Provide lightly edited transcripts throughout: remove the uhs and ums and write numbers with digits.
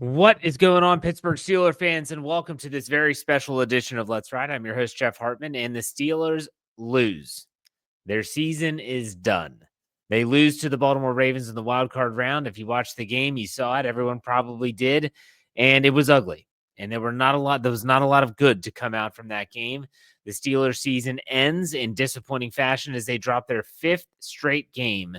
What is going on, Pittsburgh Steelers fans, and welcome to this very special edition of Let's Ride. I'm your host, Jeff Hartman, and the Steelers lose. Their season is done. They lose to the Baltimore Ravens in the wild card round. If you watched the game, you saw it. Everyone probably did, and it was ugly. And there was not a lot of good to come out from that game. The Steelers season ends in disappointing fashion as they drop their fifth straight game.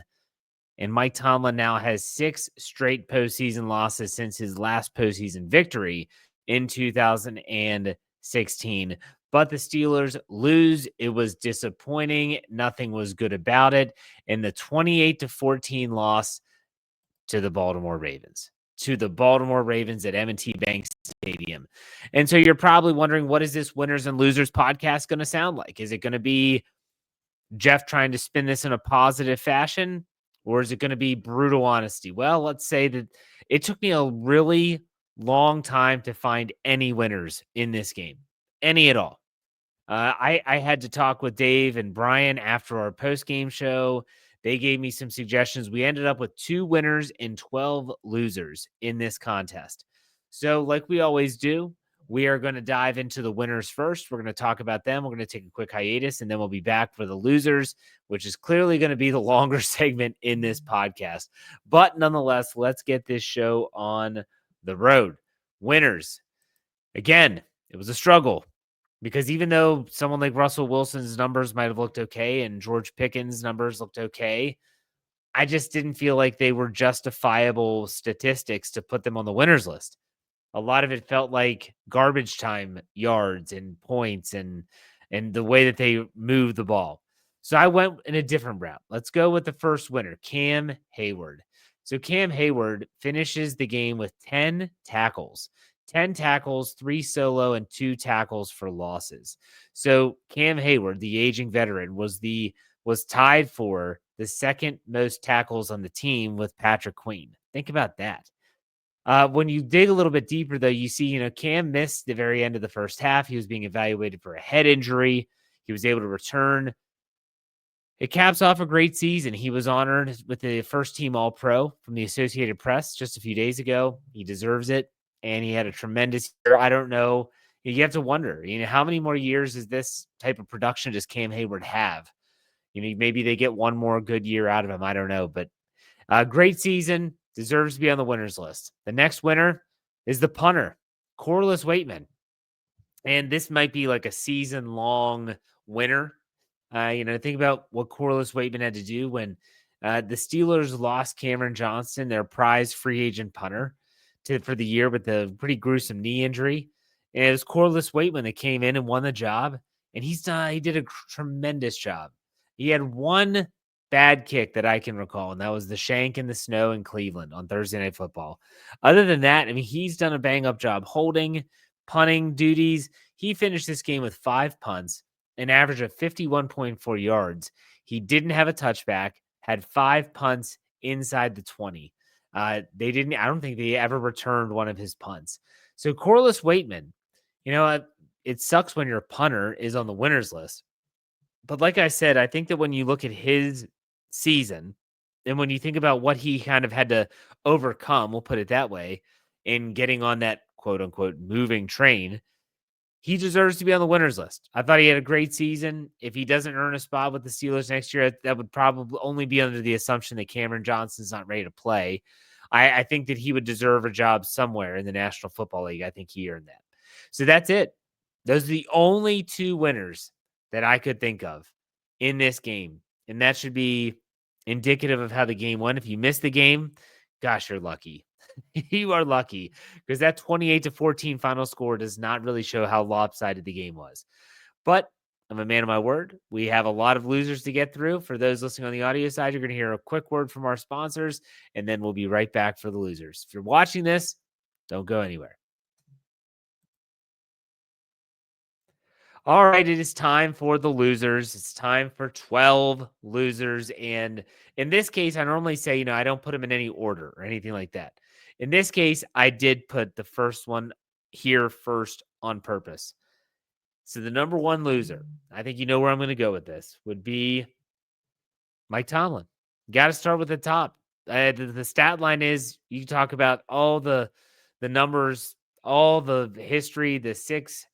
And Mike Tomlin now has 6 straight postseason losses since his last postseason victory in 2016. But the Steelers lose. It was disappointing. Nothing was good about it. And the 28-14 loss to the Baltimore Ravens. To the Baltimore Ravens at M&T Bank Stadium. And so you're probably wondering, what is this Winners and Losers podcast going to sound like? Is it going to be Jeff trying to spin this in a positive fashion? Or is it going to be brutal honesty? Well, let's say that it took me a really long time to find any winners in this game, any at all. I had to talk with Dave and Brian after our post-game show. They gave me some suggestions. We ended up with 2 winners and 12 losers in this contest. So like we always do, we are going to dive into the winners first. We're going to talk about them. We're going to take a quick hiatus, and then we'll be back for the losers, which is clearly going to be the longer segment in this podcast. But nonetheless, let's get this show on the road. Winners. Again, it was a struggle because even though someone like Russell Wilson's numbers might have looked okay and George Pickens' numbers looked okay, I just didn't feel like they were justifiable statistics to put them on the winners list. A lot of it felt like garbage time yards and points and the way that they moved the ball. So I went in a different route. Let's go with the first winner, Cam Hayward. So Cam Hayward finishes the game with 10 tackles. 10 tackles, 3 solo, and 2 tackles for losses. So Cam Hayward, the aging veteran, was tied for the second most tackles on the team with Patrick Queen. Think about that. When you dig a little bit deeper, though, you see, Cam missed the very end of the first half. He was being evaluated for a head injury. He was able to return. It caps off a great season. He was honored with the first team All-Pro from the Associated Press just a few days ago. He deserves it, and he had a tremendous year. I don't know. You have to wonder, how many more years does this type of production does Cam Hayward have? Maybe they get one more good year out of him. I don't know, but great season. Deserves to be on the winners list. The next winner is the punter, Corliss Waitman. And this might be like a season-long winner. Think about what Corliss Waitman had to do when the Steelers lost Cameron Johnston, their prize free agent punter, for the year with the pretty gruesome knee injury. And it was Corliss Waitman that came in and won the job. And he did a tremendous job. He had one bad kick that I can recall, and that was the shank in the snow in Cleveland on Thursday Night Football. Other than that, he's done a bang-up job holding, punting duties. He finished this game with 5 punts, an average of 51.4 yards. He didn't have a touchback, had 5 punts inside the 20. I don't think they ever returned one of his punts. So Corliss Waitman, it sucks when your punter is on the winners list. But like I said, I think that when you look at his season, and when you think about what he kind of had to overcome, we'll put it that way, in getting on that quote unquote moving train, he deserves to be on the winners list. I thought he had a great season. If he doesn't earn a spot with the Steelers next year, that would probably only be under the assumption that Cameron Johnston's not ready to play. I think that he would deserve a job somewhere in the National Football League. I think he earned that. So that's it. Those are the only 2 winners that I could think of in this game. And that should be indicative of how the game went. If you missed the game, gosh, you're lucky. You are lucky because that 28-14 final score does not really show how lopsided the game was. But I'm a man of my word. We have a lot of losers to get through. For those listening on the audio side, you're going to hear a quick word from our sponsors, and then we'll be right back for the losers. If you're watching this, don't go anywhere. All right, it is time for the losers. It's time for 12 losers. And in this case, I normally say, I don't put them in any order or anything like that. In this case, I did put the first one here first on purpose. So the number 1 loser, I think you know where I'm going to go with this, would be Mike Tomlin. Got to start with the top. The stat line is, you talk about all the the numbers, all the history, the 6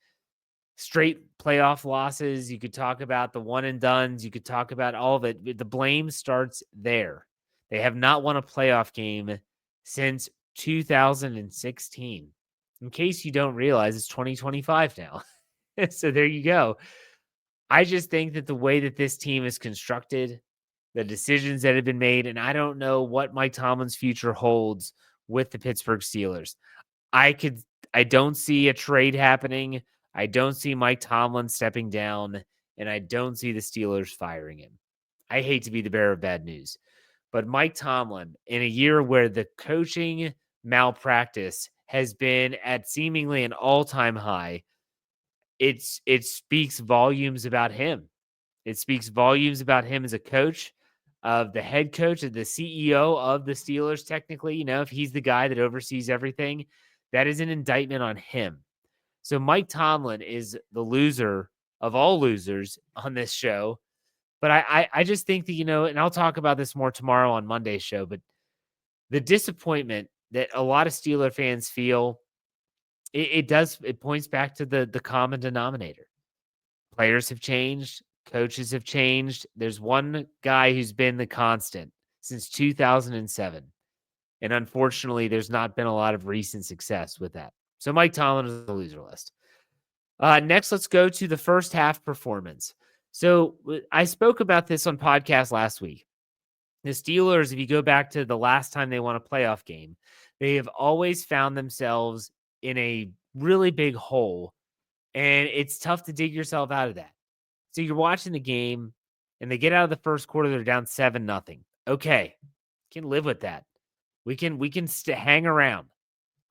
straight playoff losses. You could talk about the one and dones. You could talk about all of it. The blame starts there. They have not won a playoff game since 2016. In case you don't realize, it's 2025 now. So there you go. I just think that the way that this team is constructed, the decisions that have been made, and I don't know what Mike Tomlin's future holds with the Pittsburgh Steelers. I don't see a trade happening. I don't see Mike Tomlin stepping down, and I don't see the Steelers firing him. I hate to be the bearer of bad news, but Mike Tomlin, in a year where the coaching malpractice has been at seemingly an all-time high, it speaks volumes about him. It speaks volumes about him as a coach, of the head coach, of the CEO of the Steelers. Technically, if he's the guy that oversees everything, that is an indictment on him. So Mike Tomlin is the loser of all losers on this show. But I just think that, and I'll talk about this more tomorrow on Monday's show, but the disappointment that a lot of Steeler fans feel, it points back to the common denominator. Players have changed. Coaches have changed. There's one guy who's been the constant since 2007. And unfortunately, there's not been a lot of recent success with that. So Mike Tomlin is the loser list. Next, let's go to the first half performance. So I spoke about this on podcast last week. The Steelers, if you go back to the last time they won a playoff game, they have always found themselves in a really big hole, and it's tough to dig yourself out of that. So you're watching the game, and they get out of the first quarter, they're down 7-0. Okay, can live with that. We can hang around.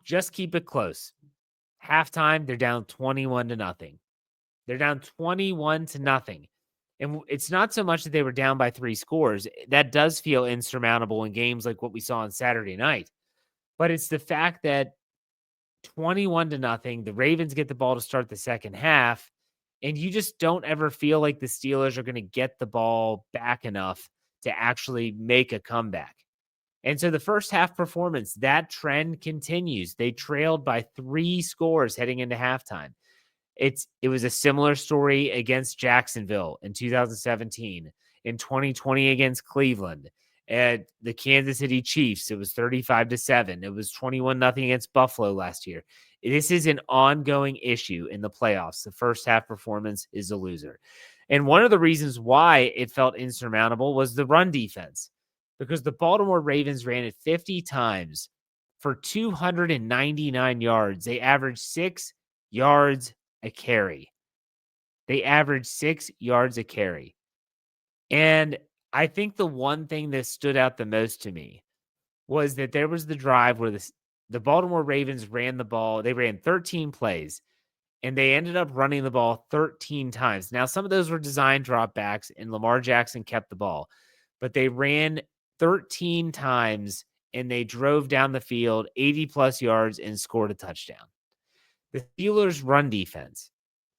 Just keep it close. Halftime, they're down 21-0. They're down 21-0. And it's not so much that they were down by 3 scores. That does feel insurmountable in games like what we saw on Saturday night. But it's the fact that 21-0, the Ravens get the ball to start the second half, and you just don't ever feel like the Steelers are going to get the ball back enough to actually make a comeback. And so the first half performance, that trend continues. They trailed by 3 scores heading into halftime. It was a similar story against Jacksonville in 2017, in 2020 against Cleveland, and the Kansas City Chiefs. It was 35-7. It was 21-0 against Buffalo last year. This is an ongoing issue in the playoffs. The first half performance is a loser. And one of the reasons why it felt insurmountable was the run defense, because the Baltimore Ravens ran it 50 times for 299 yards. They averaged 6 yards a carry. They averaged 6 yards a carry. And I think the one thing that stood out the most to me was that there was the drive where the Baltimore Ravens ran the ball. They ran 13 plays, and they ended up running the ball 13 times. Now, some of those were design dropbacks, and Lamar Jackson kept the ball. But they ran 13 times, and they drove down the field 80-plus yards and scored a touchdown. The Steelers' run defense,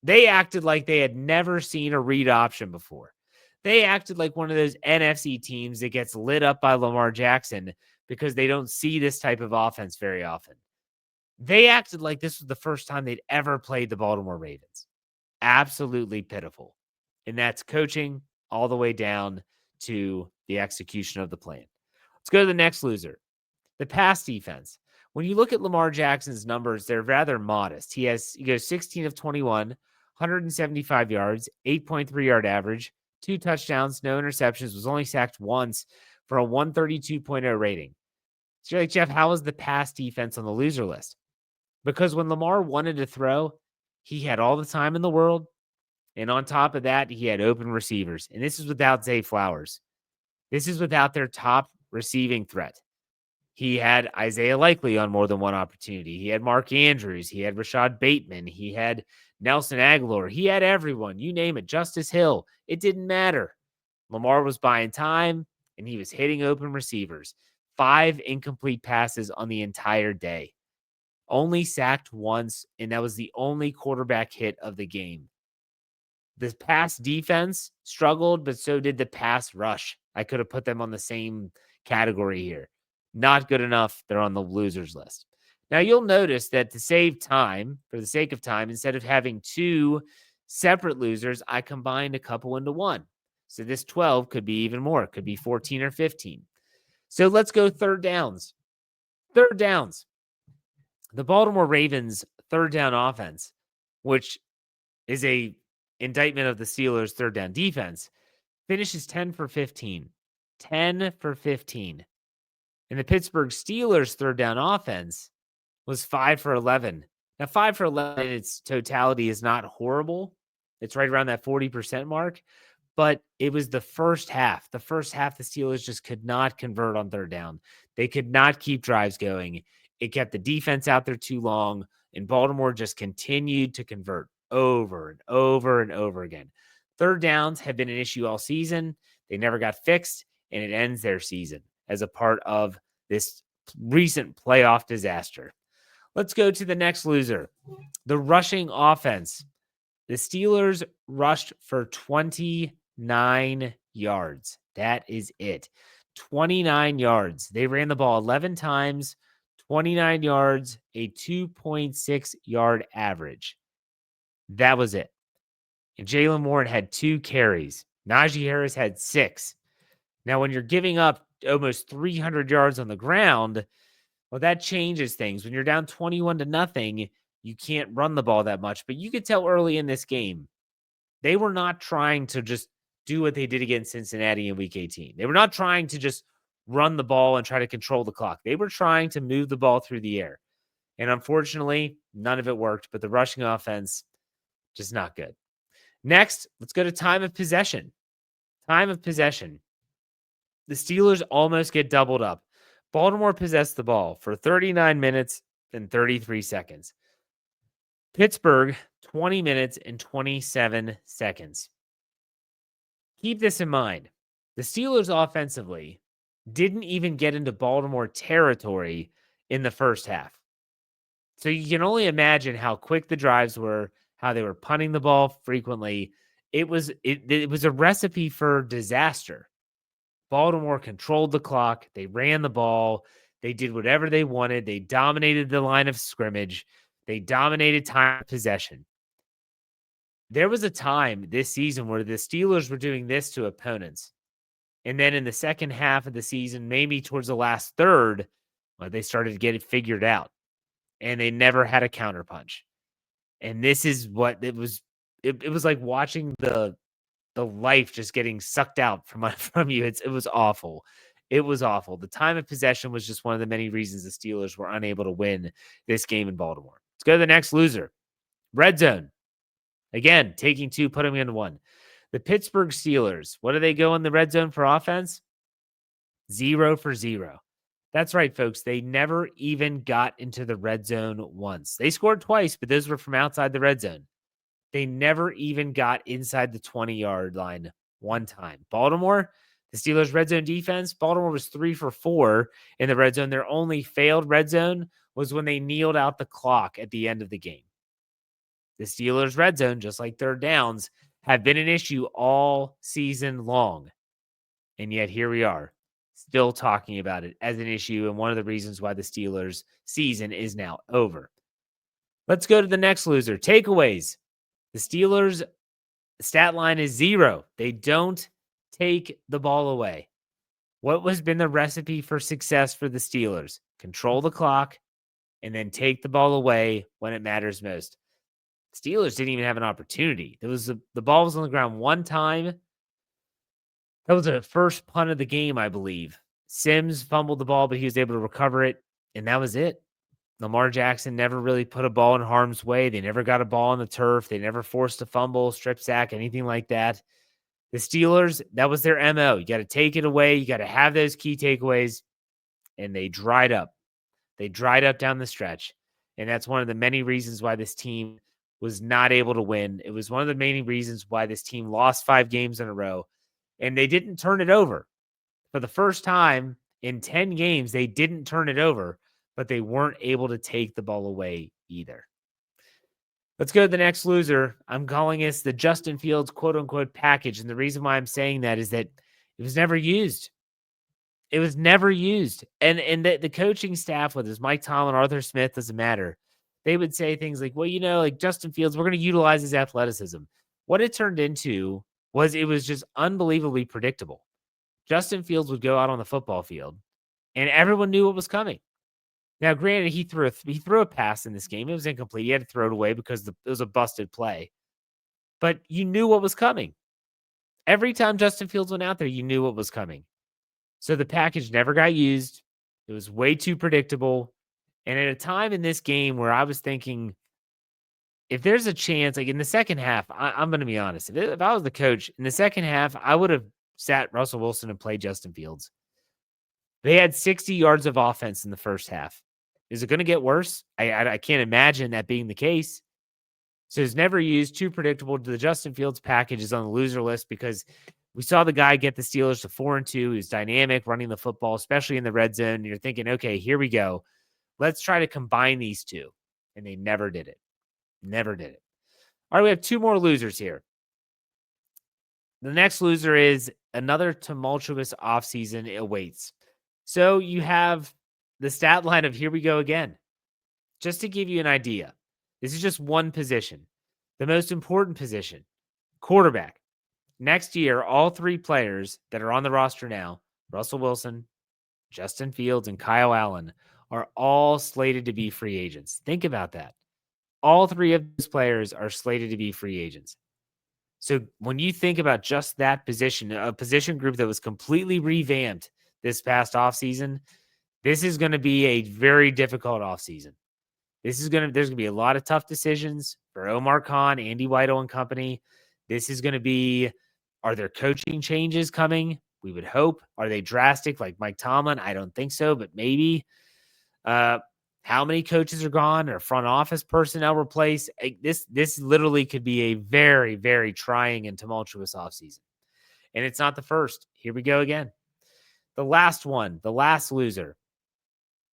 they acted like they had never seen a read option before. They acted like one of those NFC teams that gets lit up by Lamar Jackson because they don't see this type of offense very often. They acted like this was the first time they'd ever played the Baltimore Ravens. Absolutely pitiful. And that's coaching all the way down to the execution of the plan. Let's go to the next loser, the pass defense. When you look at Lamar Jackson's numbers, they're rather modest. He goes 16 of 21, 175 yards, 8.3 yard average, 2 touchdowns, no interceptions, was only sacked once for a 132.0 rating. So you're like, Jeff, how is the pass defense on the loser list? Because when Lamar wanted to throw, he had all the time in the world. And on top of that, he had open receivers. And this is without Zay Flowers. This is without their top receiving threat. He had Isaiah Likely on more than one opportunity. He had Mark Andrews. He had Rashad Bateman. He had Nelson Aguilar. He had everyone. You name it. Justice Hill. It didn't matter. Lamar was buying time, and he was hitting open receivers. 5 incomplete passes on the entire day. Only sacked once, and that was the only quarterback hit of the game. The pass defense struggled, but so did the pass rush. I could have put them on the same category here. Not good enough. They're on the losers list. Now, you'll notice that to save time, for the sake of time, instead of having two separate losers, I combined a couple into one. So this 12 could be even more. It could be 14 or 15. So let's go third downs. Third downs. The Baltimore Ravens third down offense, which is a indictment of the Steelers' third down defense, finishes 10 for 15. 10 for 15. And the Pittsburgh Steelers' third down offense was 5 for 11. Now, 5 for 11 in its totality is not horrible. It's right around that 40% mark. But it was the first half. The first half, the Steelers just could not convert on third down. They could not keep drives going. It kept the defense out there too long, and Baltimore just continued to convert over and over and over again. Third downs have been an issue all season. They never got fixed, and it ends their season as a part of this recent playoff disaster. Let's go to the next loser, the rushing offense. The Steelers rushed for 29 yards. That is it. 29 yards. They ran the ball 11 times, 29 yards, a 2.6 yard average. That was it. And Jalen Warren had 2 carries. Najee Harris had 6. Now, when you're giving up almost 300 yards on the ground, well, that changes things. When you're down 21-0, you can't run the ball that much. But you could tell early in this game, they were not trying to just do what they did against Cincinnati in Week 18. They were not trying to just run the ball and try to control the clock. They were trying to move the ball through the air. And unfortunately, none of it worked. But the rushing offense, just not good. Next, let's go to time of possession. Time of possession. The Steelers almost get doubled up. Baltimore possessed the ball for 39 minutes and 33 seconds. Pittsburgh, 20 minutes and 27 seconds. Keep this in mind. The Steelers offensively didn't even get into Baltimore territory in the first half. So you can only imagine how quick the drives were, how they were punting the ball frequently. It was a recipe for disaster. Baltimore controlled the clock. They ran the ball. They did whatever they wanted. They dominated the line of scrimmage. They dominated time of possession. There was a time this season where the Steelers were doing this to opponents. And then in the second half of the season, maybe towards the last third, they started to get it figured out. And they never had a counterpunch. And this is what it was. It was like watching the life just getting sucked out from you. It was awful. It was awful. The time of possession was just one of the many reasons the Steelers were unable to win this game in Baltimore. Let's go to the next loser. Red zone. Again, taking 2, putting them into 1. The Pittsburgh Steelers. What do they go in the red zone for offense? 0 for 0. That's right, folks. They never even got into the red zone once. They scored twice, but those were from outside the red zone. They never even got inside the 20-yard line one time. Baltimore, the Steelers' red zone defense, Baltimore was 3 for 4 in the red zone. Their only failed red zone was when they kneeled out the clock at the end of the game. The Steelers' red zone, just like third downs, have been an issue all season long. And yet here we are, still talking about it as an issue and one of the reasons why the Steelers' season is now over. Let's go to the next loser. Takeaways. The Steelers' stat line is 0. They don't take the ball away. What has been the recipe for success for the Steelers? Control the clock and then take the ball away when it matters most. Steelers didn't even have an opportunity. The ball was on the ground one time. That was the first punt of the game, I believe. Sims fumbled the ball, but he was able to recover it, and that was it. Lamar Jackson never really put a ball in harm's way. They never got a ball on the turf. They never forced a fumble, strip sack, anything like that. The Steelers, that was their MO. You got to take it away. You got to have those key takeaways, and they dried up. They dried up down the stretch, and that's one of the many reasons why this team was not able to win. It was one of the main reasons why this team lost 5 games in a row, and they didn't turn it over. For the first time in 10 games, they didn't turn it over, but they weren't able to take the ball away either. Let's go to the next loser. I'm calling this the Justin Fields quote-unquote package, and the reason why I'm saying that is that it was never used. It was never used. And the coaching staff, whether it's Mike Tomlin, Arthur Smith, doesn't matter. They would say things like, well, like Justin Fields, we're going to utilize his athleticism. What it turned into was it was just unbelievably predictable. Justin Fields would go out on the football field and everyone knew what was coming. Now, granted, he threw a pass in this game. It was incomplete. He had to throw it away because it was a busted play. But you knew what was coming. Every time Justin Fields went out there, you knew what was coming. So the package never got used. It was way too predictable. And at a time in this game where I was thinking, if there's a chance, like in the second half, I'm going to be honest. If I was the coach in the second half, I would have sat Russell Wilson and played Justin Fields. They had 60 yards of offense in the first half. Is it going to get worse? I can't imagine that being the case. So it's never used, too predictable. The Justin Fields package is on the loser list because we saw the guy get the Steelers to 4-2. He was dynamic running the football, especially in the red zone. And you're thinking, okay, here we go. Let's try to combine these two. And they never did it. Never did it. All right, we have two more losers here. The next loser is another tumultuous offseason awaits. So you have the stat line of here we go again. Just to give you an idea, this is just one position. The most important position, quarterback. Next year, all three players that are on the roster now, Russell Wilson, Justin Fields, and Kyle Allen, are all slated to be free agents. Think about that. All three of those players are slated to be free agents. So when you think about just that position, a position group that was completely revamped this past offseason, this is going to be a very difficult offseason. There's going to be a lot of tough decisions for Omar Khan, Andy Weidel and company. This is going to be, are there coaching changes coming? We would hope. Are they drastic like Mike Tomlin? I don't think so, but maybe. How many coaches are gone or front office personnel replaced? This literally could be a very, very trying and tumultuous offseason. And it's not the first. Here we go again. The last one, the last loser.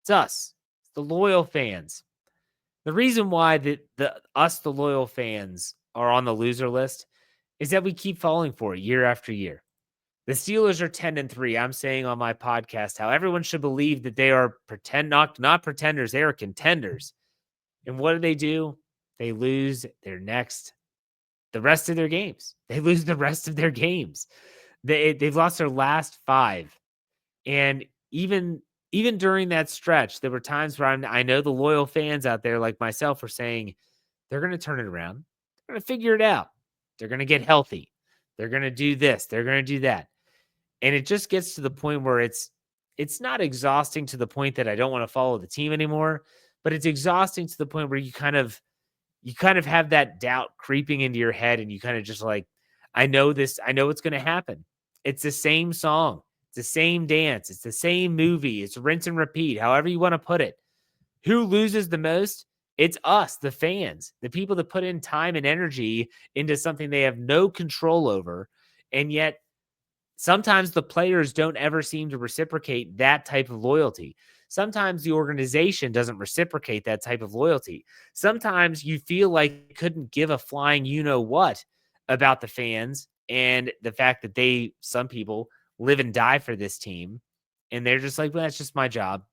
It's us, the loyal fans. The reason why the loyal fans are on the loser list is that we keep falling for it year after year. The Steelers are 10-3. I'm saying on my podcast how everyone should believe that they are not pretenders, they are contenders. And what do? They lose the rest of their games. They lose the rest of their games. They've lost their last 5. And even during that stretch, there were times where I know the loyal fans out there like myself are saying they're going to turn it around. They're going to figure it out. They're going to get healthy. They're going to do this. They're going to do that. And it just gets to the point where it's not exhausting to the point that I don't want to follow the team anymore, but it's exhausting to the point where you kind of have that doubt creeping into your head and you kind of just like, I know what's going to happen. It's the same song. It's the same dance. It's the same movie. It's rinse and repeat, however you want to put it. Who loses the most? It's us, the fans, the people that put in time and energy into something they have no control over. And yet sometimes the players don't ever seem to reciprocate that type of loyalty. Sometimes the organization doesn't reciprocate that type of loyalty. Sometimes you feel like you couldn't give a flying you-know-what about the fans and the fact that some people live and die for this team. And they're just like, well, that's just my job.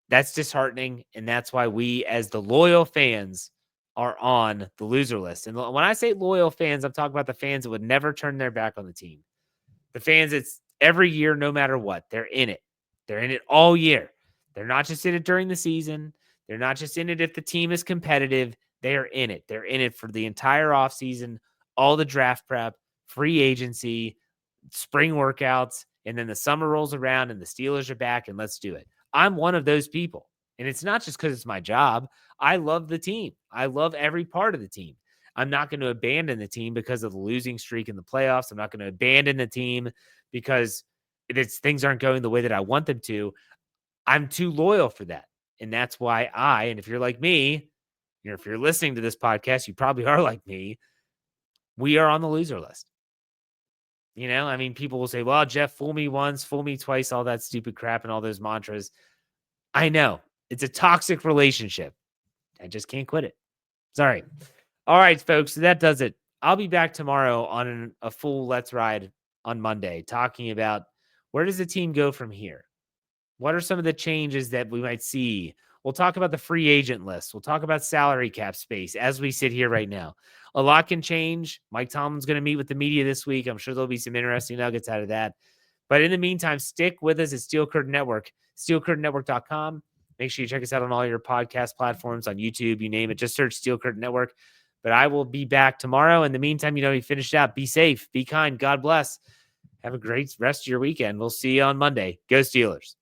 That's disheartening. And that's why we, as the loyal fans, are on the loser list. And when I say loyal fans, I'm talking about the fans that would never turn their back on the team. The fans, it's every year, no matter what, they're in it. They're in it all year. They're not just in it during the season. They're not just in it if the team is competitive. They are in it. They're in it for the entire offseason, all the draft prep, free agency, spring workouts, and then the summer rolls around and the Steelers are back and let's do it. I'm one of those people. And it's not just because it's my job. I love the team. I love every part of the team. I'm not going to abandon the team because of the losing streak in the playoffs. I'm not going to abandon the team because things aren't going the way that I want them to. I'm too loyal for that. And that's why and if you're like me, if you're listening to this podcast, you probably are like me, we are on the loser list. People will say, well, Jeff, fool me once, fool me twice, all that stupid crap and all those mantras. I know. It's a toxic relationship. I just can't quit it. Sorry. All right, folks. So that does it. I'll be back tomorrow on a full Let's Ride on Monday, talking about Where does the team go from here? What are some of the changes that we might see? We'll talk about the free agent list. We'll talk about salary cap space as we sit here right now. A lot can change. Mike Tomlin's going to meet with the media this week. I'm sure there'll be some interesting nuggets out of that. But in the meantime, stick with us at Steel Curtain Network, steelcurtainnetwork.com. Make sure you check us out on all your podcast platforms, on YouTube, you name it. Just search Steel Curtain Network. But I will be back tomorrow. In the meantime, you finish out. Be safe. Be kind. God bless. Have a great rest of your weekend. We'll see you on Monday. Go Steelers.